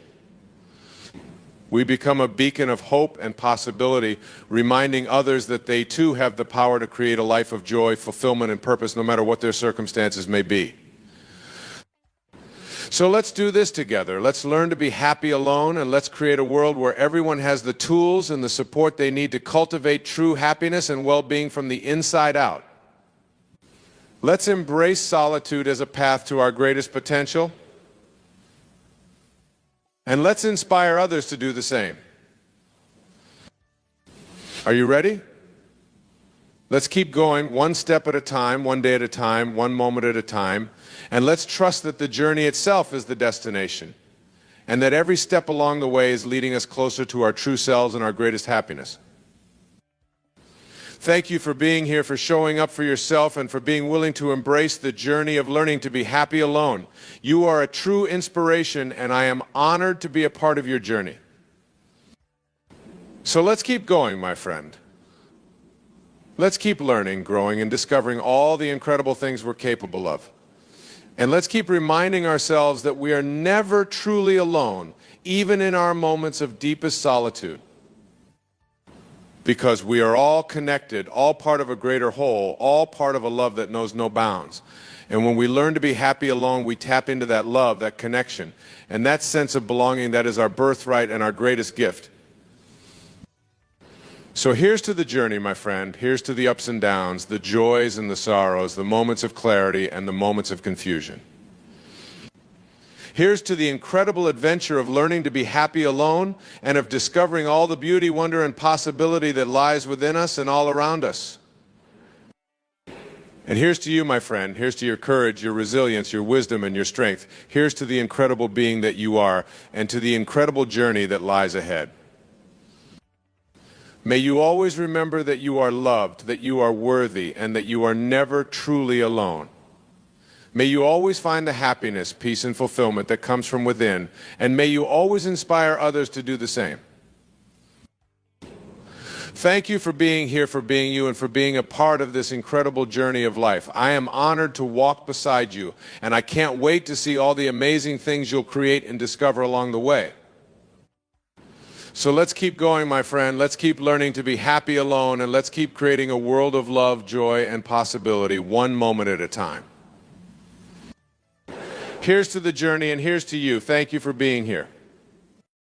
We become a beacon of hope and possibility, reminding others that they too have the power to create a life of joy, fulfillment, and purpose, no matter what their circumstances may be. So let's do this together. Let's learn to be happy alone, and let's create a world where everyone has the tools and the support they need to cultivate true happiness and well-being from the inside out. Let's embrace solitude as a path to our greatest potential, and let's inspire others to do the same. Are you ready? Let's keep going one step at a time, one day at a time, one moment at a time, and let's trust that the journey itself is the destination, and that every step along the way is leading us closer to our true selves and our greatest happiness. Thank you for being here, for showing up for yourself, and for being willing to embrace the journey of learning to be happy alone. You are a true inspiration, and I am honored to be a part of your journey. So let's keep going, my friend. Let's keep learning, growing, and discovering all the incredible things we're capable of. And let's keep reminding ourselves that we are never truly alone, even in our moments of deepest solitude. Because we are all connected, all part of a greater whole, all part of a love that knows no bounds. And when we learn to be happy alone, we tap into that love, that connection, and that sense of belonging that is our birthright and our greatest gift. So here's to the journey, my friend. Here's to the ups and downs, the joys and the sorrows, the moments of clarity and the moments of confusion. Here's to the incredible adventure of learning to be happy alone and of discovering all the beauty, wonder, and possibility that lies within us and all around us. And here's to you, my friend. Here's to your courage, your resilience, your wisdom, and your strength. Here's to the incredible being that you are and to the incredible journey that lies ahead. May you always remember that you are loved, that you are worthy, and that you are never truly alone. May you always find the happiness, peace, and fulfillment that comes from within, and may you always inspire others to do the same. Thank you for being here, for being you, and for being a part of this incredible journey of life. I am honored to walk beside you, and I can't wait to see all the amazing things you'll create and discover along the way. So let's keep going, my friend. Let's keep learning to be happy alone, and let's keep creating a world of love, joy, and possibility, one moment at a time. Here's to the journey, and here's to you. Thank you for being here.